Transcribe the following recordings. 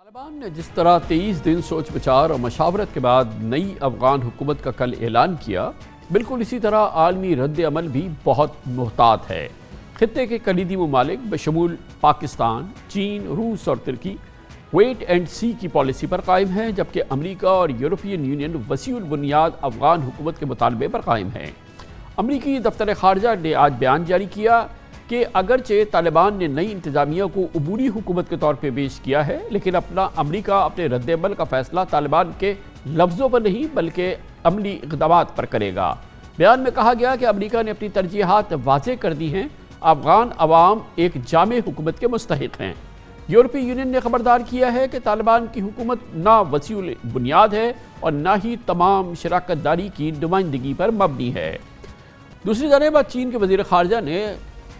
तालिबान ने जिस तरह 23 दिन सोच विचार और मशावरत के बाद नई अफगान हुकूमत का कल ऐलान किया, बिल्कुल इसी तरह आलमी रद्द अमल भी बहुत मुहतात है। खित्ते के कलीदी ममालिक बशमूल पाकिस्तान, चीन, रूस और तुर्की वेट एंड सी की पॉलिसी पर कायम है, जबकि अमरीका और यूरोपियन यूनियन वसीउल बुनियाद अफगान हुकूमत के मुतालबे पर कायम है। अमरीकी दफ्तर खारजा ने आज बयान जारी किया कि अगरचे तालिबान ने नई इंतज़ामिया को अबूरी हुकूमत के तौर पर पेश किया है, लेकिन अमरीका अपने रद्द-ए-अमल का फैसला तालिबान के लफ्ज़ों पर नहीं बल्कि अमली इक़दामात पर करेगा। बयान में कहा गया कि अमरीका ने अपनी तरजीहात वाज़ेह कर दी हैं। अफगान अवाम एक जामे हुकूमत के मुस्तहिक़ हैं। यूरोपीय यूनियन ने खबरदार किया है कि तालिबान की हुकूमत ना वसीउल बुनियाद है और ना ही तमाम शराकत दारी की नुमाइंदगी पर मबनी है। दूसरी जानब चीन के वज़ीर ख़ारजा ने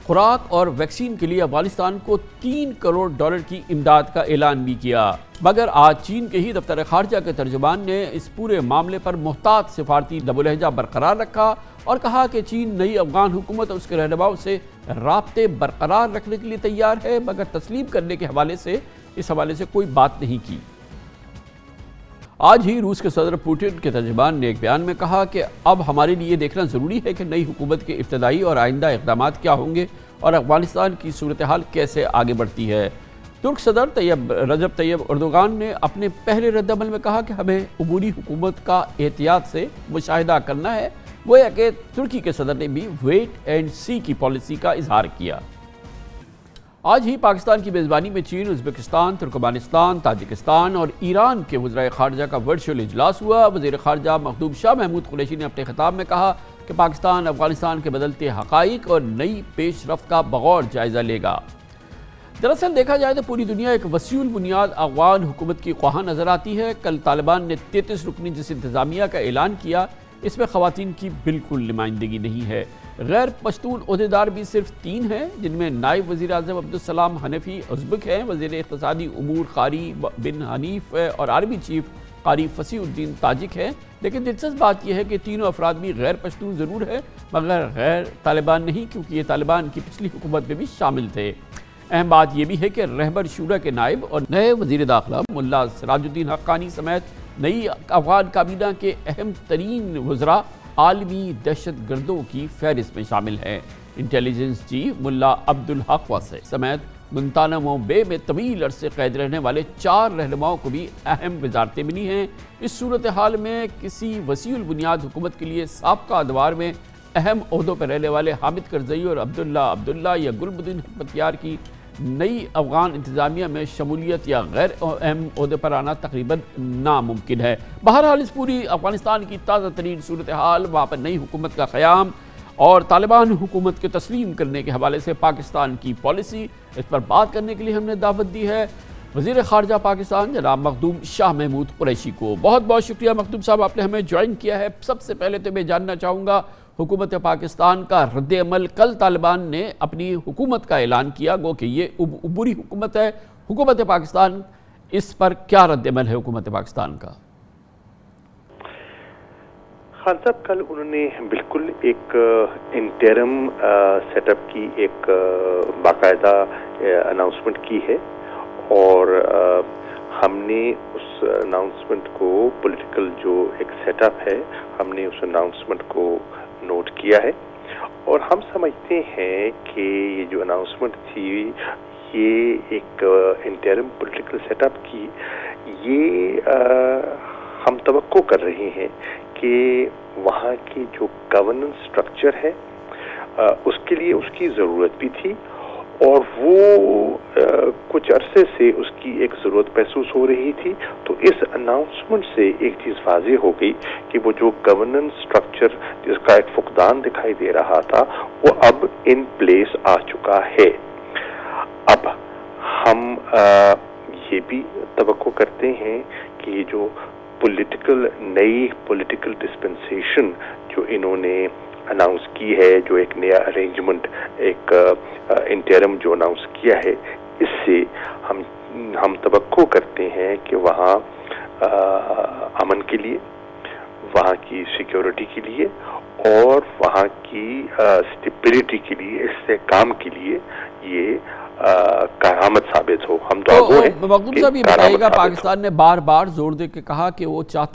खुराक और वैक्सीन के लिए अफगानिस्तान को $3 करोड़ की इमदाद का ऐलान भी किया, मगर आज चीन के ही दफ्तर खारजा के तर्जुमान ने इस पूरे मामले पर मुहतात सिफारती लबोलहजा बरकरार रखा और कहा कि चीन नई अफगान हुकूमत और उसके रहनुमाओं से राब्ते बरकरार रखने के लिए तैयार है, मगर तस्लीम करने के इस हवाले से कोई बात नहीं की। आज ही रूस के सदर पुतिन के तर्जुमान ने एक बयान में कहा कि अब हमारे लिए देखना ज़रूरी है कि नई हुकूमत के इब्तदाई और आइंदा इक़दामात क्या होंगे और अफ़गानिस्तान की सूरत हाल कैसे आगे बढ़ती है। तुर्क सदर रजब तैयब एर्दोगान ने अपने पहले रद्द-अमल में कहा कि हमें अबूरी हुकूमत का एहतियात से मुशाहिदा करना है। गोया कि तुर्की के सदर ने भी वेट एंड सी की पॉलिसी का इजहार किया। आज ही पाकिस्तान की मेज़बानी में चीन, उज़्बेकिस्तान, तुर्कमानिस्तान, ताजिकिस्तान और ईरान के वज़ीर ख़ारजा का वर्चुअल इजलास हुआ। वज़ीर ख़ारजा मखदूम शाह महमूद कुरैशी ने अपने खिताब में कहा कि पाकिस्तान अफ़गानिस्तान के बदलते हक़ाइक़ और नई पेशरफ़्त का बग़ौर जायज़ा लेगा। दरअसल देखा जाए तो पूरी दुनिया एक वसीउल बुनियाद अफ़गान हुकूमत की ख्वाह नज़र आती है। कल तालिबान ने 33 रुकनी जिस इंतज़ामिया का ऐलान किया, इसमें ख़वातीन की बिल्कुल नुमाइंदगी नहीं है। गैर पश्तून ओहदेदार भी सिर्फ 3 हैं, जिनमें नायब वज़ीर आज़म अब्दुलसलाम हनफी उज़्बेक हैं, वज़ीर इक़्तिसादी उमूर क़ारी बिन हनीफ और आर्मी चीफ क़ारी फ़सीहुद्दीन ताजिक हैं। लेकिन दिलचस्प बात यह है कि तीनों अफराद भी गैर पश्तून ज़रूर है, मगर गैर तालिबान नहीं, क्योंकि ये तालिबान की पिछली हुकूमत में भी शामिल थे। अहम बात यह भी है कि रहबर शूरा के नायब और नए वज़ीर दाखिला मुल्ला सिराजुद्दीन हक्कानी समेत नई अफगान काबीना के अहम तरीन वज़रा आलमी दहशत गर्दों की फहरिस्त में शामिल हैं। इंटेलिजेंस चीफ मुल्ला अब्दुल हक वासे समेत गुंतानामो बे में तवील अरसे कैद रहने वाले 4 रहनुमाओं को भी अहम वजारतें मिली हैं। इस सूरत हाल में किसी वसीउल बुनियाद हुकूमत के लिए साबका अदवार में अहम ओहदों पर रहने वाले हामिद करज़ई और अब्दुल्ला या गुलबुद्दीन हकमतियार की नई अफगान इंतज़ामिया में शमूलियत या गैर अहम ओहदे पर आना तकरीबन नामुमकिन है। बहरहाल इस पूरी अफगानिस्तान की ताज़ा तरीन सूरत हाल, वहाँ पर नई हुकूमत का क़याम और तालिबान हुकूमत के तस्लीम करने के हवाले से पाकिस्तान की पॉलिसी, इस पर बात करने के लिए हमने दावत दी है वज़ीर ख़ारजा पाकिस्तान जनाब मखदूम शाह महमूद कुरैशी को। बहुत बहुत शुक्रिया मखदूम साहब, आपने हमें ज्वाइन किया है। सबसे पहले तो मैं जानना चाहूँगा, हुकूमत पाकिस्तान का रद्द-ए-अमल, कल तालिबान ने अपनी हुकूमत का ऐलान किया, गो कि ये अबूरी हुकूमत है। हुकूमत पाकिस्तान, इस पर क्या रद्द-ए-अमल है हुकूमत पाकिस्तान का? खान साहब, कल उन्होंने बिल्कुल एक इंटरम सेटअप की एक बाकायदा अनाउंसमेंट की है और हमने उस अनाउंसमेंट को, पॉलिटिकल जो एक सेटअप है, हमने उस अनाउंसमेंट को नोट किया है और हम समझते हैं कि ये जो अनाउंसमेंट थी, ये एक इंटरम पॉलिटिकल सेटअप की, ये हम तवक्को कर रहे हैं कि वहाँ की जो गवर्नेंस स्ट्रक्चर है उसके लिए उसकी ज़रूरत भी थी और वो कुछ अरसे से उसकी एक ज़रूरत महसूस हो रही थी। तो इस अनाउंसमेंट से एक चीज़ वाज़ेह हो गई कि वो जो गवर्नेंस स्ट्रक्चर जिसका एक फुकदान दिखाई दे रहा था, वो अब इन प्लेस आ चुका है। अब हम ये भी तवक्को करते हैं कि ये जो नई पॉलिटिकल डिस्पेंसेशन जो इन्होंने अनाउंस की है, जो एक नया अरेंजमेंट, एक इंटरम जो अनाउंस किया है, इससे हम तवक्को करते हैं कि वहाँ अमन के लिए, वहाँ की सिक्योरिटी के लिए और वहाँ की स्टेबिलिटी के लिए, इससे काम के लिए ये करामत साबित हो। हम तो आगो हैं मखदूम साहब, ये कि करामत बताइएगा, साबित हो। पाकिस्तान ने बार बार जोर दे के कहा कि वो चाहता